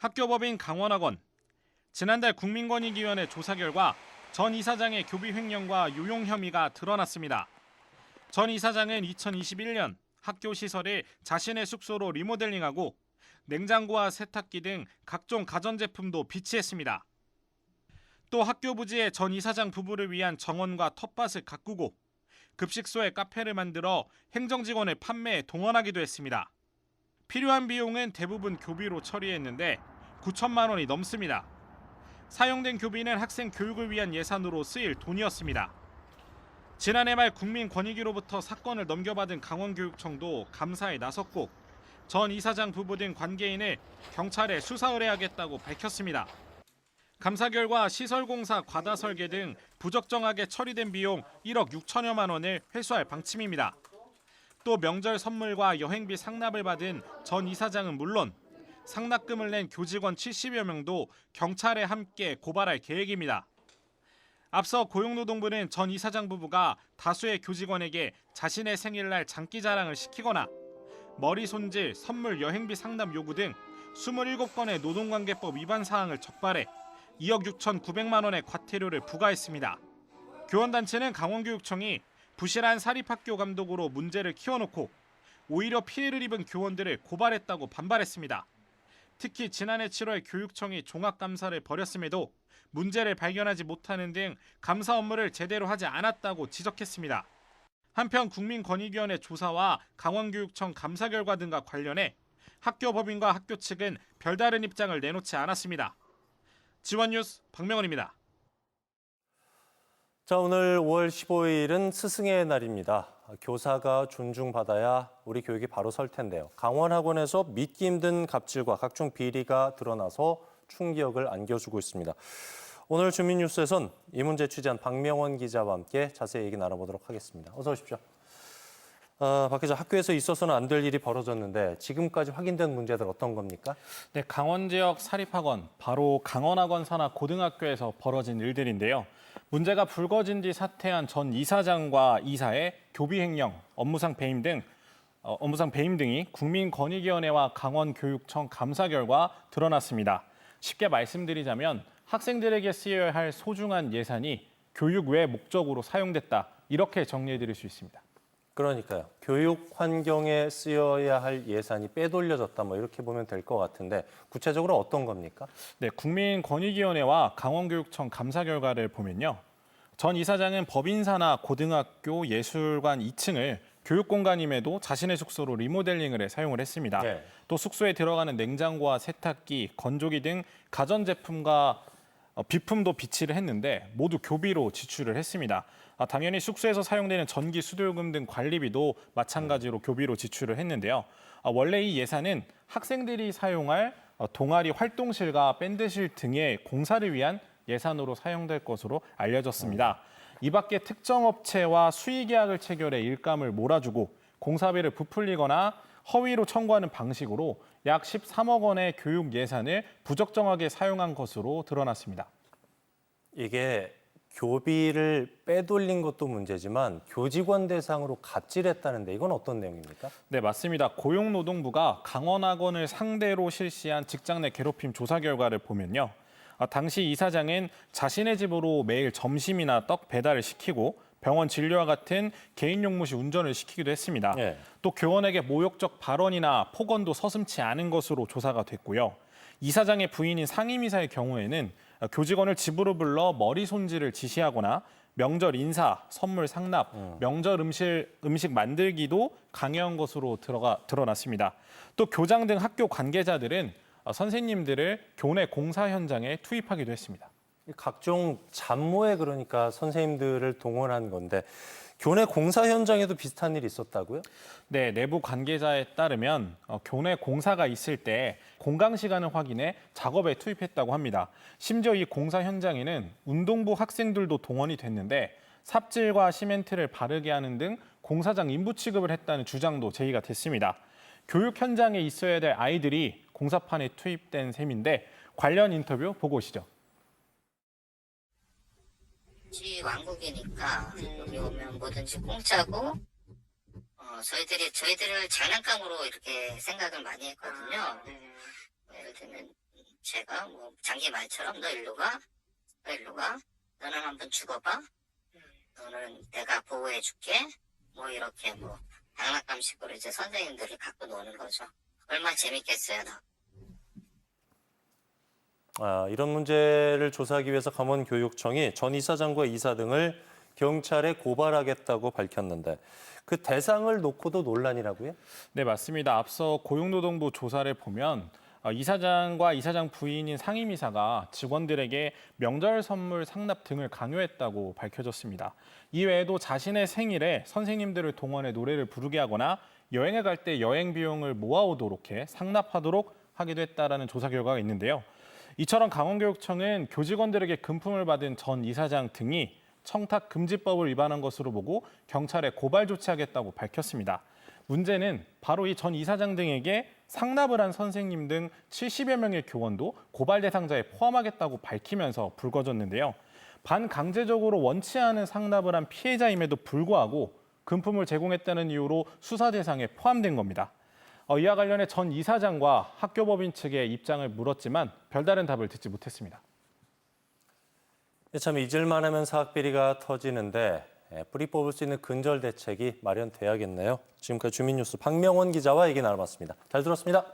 학교법인 강원학원. 지난달 국민권익위원회 조사 결과 전 이사장의 교비 횡령과 유용 혐의가 드러났습니다. 전 이사장은 2021년 학교 시설을 자신의 숙소로 리모델링하고 냉장고와 세탁기 등 각종 가전제품도 비치했습니다. 또 학교 부지에 전 이사장 부부를 위한 정원과 텃밭을 가꾸고 급식소에 카페를 만들어 행정직원을 판매에 동원하기도 했습니다. 필요한 비용은 대부분 교비로 처리했는데 9천만 원이 넘습니다. 사용된 교비는 학생 교육을 위한 예산으로 쓰일 돈이었습니다. 지난해 말 국민권익위로부터 사건을 넘겨받은 강원교육청도 감사에 나섰고 전 이사장 부부 등 관계인을 경찰에 수사 의뢰하겠다고 밝혔습니다. 감사 결과 시설공사 과다 설계 등 부적정하게 처리된 비용 1억 6천여만 원을 회수할 방침입니다. 또 명절 선물과 여행비 상납을 받은 전 이사장은 물론 상납금을 낸 교직원 70여 명도 경찰에 함께 고발할 계획입니다. 앞서 고용노동부는 전 이사장 부부가 다수의 교직원에게 자신의 생일날 장기자랑을 시키거나 머리 손질, 선물, 여행비 상납 요구 등 27건의 노동관계법 위반 사항을 적발해 2억 6천9백만 원의 과태료를 부과했습니다. 교원단체는 강원교육청이 부실한 사립학교 감독으로 문제를 키워놓고 오히려 피해를 입은 교원들을 고발했다고 반발했습니다. 특히 지난해 7월 교육청이 종합감사를 벌였음에도 문제를 발견하지 못하는 등 감사 업무를 제대로 하지 않았다고 지적했습니다. 한편 국민권익위원회 조사와 강원교육청 감사 결과 등과 관련해 학교법인과 학교 측은 별다른 입장을 내놓지 않았습니다. 지원뉴스 박명원입니다. 자, 오늘 5월 15일은 스승의 날입니다. 교사가 존중받아야 우리 교육이 바로 설 텐데요. 강원학원에서 믿기 힘든 갑질과 각종 비리가 드러나서 충격을 안겨주고 있습니다. 오늘 주민뉴스에선 이 문제 취재한 박명원 기자와 함께 자세히 얘기 나눠보도록 하겠습니다. 어서 오십시오. 박 기자, 학교에서 있어서는 안 될 일이 벌어졌는데 지금까지 확인된 문제들 어떤 겁니까? 네, 강원 지역 사립학원, 바로 강원학원 산하 고등학교에서 벌어진 일들인데요. 문제가 불거진 뒤 사퇴한 전 이사장과 이사의 교비 횡령, 업무상 배임 등이 국민권익위원회와 강원교육청 감사 결과 드러났습니다. 쉽게 말씀드리자면 학생들에게 쓰여야 할 소중한 예산이 교육 외 목적으로 사용됐다. 이렇게 정리해드릴 수 있습니다. 그러니까요. 교육 환경에 쓰여야 할 예산이 빼돌려졌다, 이렇게 보면 될 것 같은데 구체적으로 어떤 겁니까? 네, 국민권익위원회와 강원교육청 감사 결과를 보면요. 전 이사장은 법인 산하 고등학교 예술관 2층을 교육공간임에도 자신의 숙소로 리모델링을 해 사용을 했습니다. 네. 또 숙소에 들어가는 냉장고와 세탁기, 건조기 등 가전제품과 비품도 비치를 했는데 모두 교비로 지출을 했습니다. 당연히 숙소에서 사용되는 전기, 수도요금 등 관리비도 마찬가지로 교비로 지출을 했는데요. 원래 이 예산은 학생들이 사용할 동아리 활동실과 밴드실 등의 공사를 위한 예산으로 사용될 것으로 알려졌습니다. 이 밖에 특정 업체와 수의 계약을 체결해 일감을 몰아주고 공사비를 부풀리거나 허위로 청구하는 방식으로 약 13억 원의 교육 예산을 부적정하게 사용한 것으로 드러났습니다. 이게 교비를 빼돌린 것도 문제지만 교직원 대상으로 갑질했다는데 이건 어떤 내용입니까? 네, 맞습니다. 고용노동부가 강원학원을 상대로 실시한 직장 내 괴롭힘 조사 결과를 보면요. 당시 이사장은 자신의 집으로 매일 점심이나 떡 배달을 시키고 병원 진료와 같은 개인 용무시 운전을 시키기도 했습니다. 네. 또 교원에게 모욕적 발언이나 폭언도 서슴지 않은 것으로 조사가 됐고요. 이사장의 부인인 상임이사의 경우에는 교직원을 집으로 불러 머리 손질을 지시하거나 명절 인사, 선물 상납, 명절 음식 만들기도 강요한 것으로 드러났습니다. 또 교장 등 학교 관계자들은 선생님들을 교내 공사 현장에 투입하기도 했습니다. 각종 잡모에 그러니까 선생님들을 동원한 건데 교내 공사 현장에도 비슷한 일이 있었다고요? 네, 내부 관계자에 따르면 교내 공사가 있을 때 공강 시간을 확인해 작업에 투입했다고 합니다. 심지어 이 공사 현장에는 운동부 학생들도 동원이 됐는데 삽질과 시멘트를 바르게 하는 등 공사장 인부 취급을 했다는 주장도 제기가 됐습니다. 교육 현장에 있어야 될 아이들이 공사판에 투입된 셈인데 관련 인터뷰 보고 오시죠. 왕국이니까 여기 오면 뭐든지 공짜고 저희들을 장난감으로 이렇게 생각을 많이 했거든요. 예를 들면 제가 뭐 장기 말처럼 너 일로 가, 너는 한번 죽어봐, 너는 내가 보호해줄게, 뭐 이렇게 뭐 장난감식으로 이제 선생님들을 갖고 노는 거죠. 얼마나 재밌겠어요, 나. 이런 문제를 조사하기 위해서 강원교육청이 전 이사장과 이사 등을 경찰에 고발하겠다고 밝혔는데 그 대상을 놓고도 논란이라고요? 네, 맞습니다. 앞서 고용노동부 조사를 보면 이사장과 이사장 부인인 상임이사가 직원들에게 명절 선물 상납 등을 강요했다고 밝혀졌습니다. 이외에도 자신의 생일에 선생님들을 동원해 노래를 부르게 하거나 여행에 갈 때 여행 비용을 모아오도록 해 상납하도록 하기도 했다라는 조사 결과가 있는데요. 이처럼 강원교육청은 교직원들에게 금품을 받은 전 이사장 등이 청탁금지법을 위반한 것으로 보고 경찰에 고발 조치하겠다고 밝혔습니다. 문제는 바로 이 전 이사장 등에게 상납을 한 선생님 등 70여 명의 교원도 고발 대상자에 포함하겠다고 밝히면서 불거졌는데요. 반강제적으로 원치 않은 상납을 한 피해자임에도 불구하고 금품을 제공했다는 이유로 수사 대상에 포함된 겁니다. 이와 관련해 전 이사장과 학교법인 측의 입장을 물었지만 별다른 답을 듣지 못했습니다. 참 잊을만 하면 사학비리가 터지는데 뿌리 뽑을 수 있는 근절 대책이 마련돼야겠네요. 지금까지 주민뉴스 박명원 기자와 얘기 나눠봤습니다. 잘 들었습니다.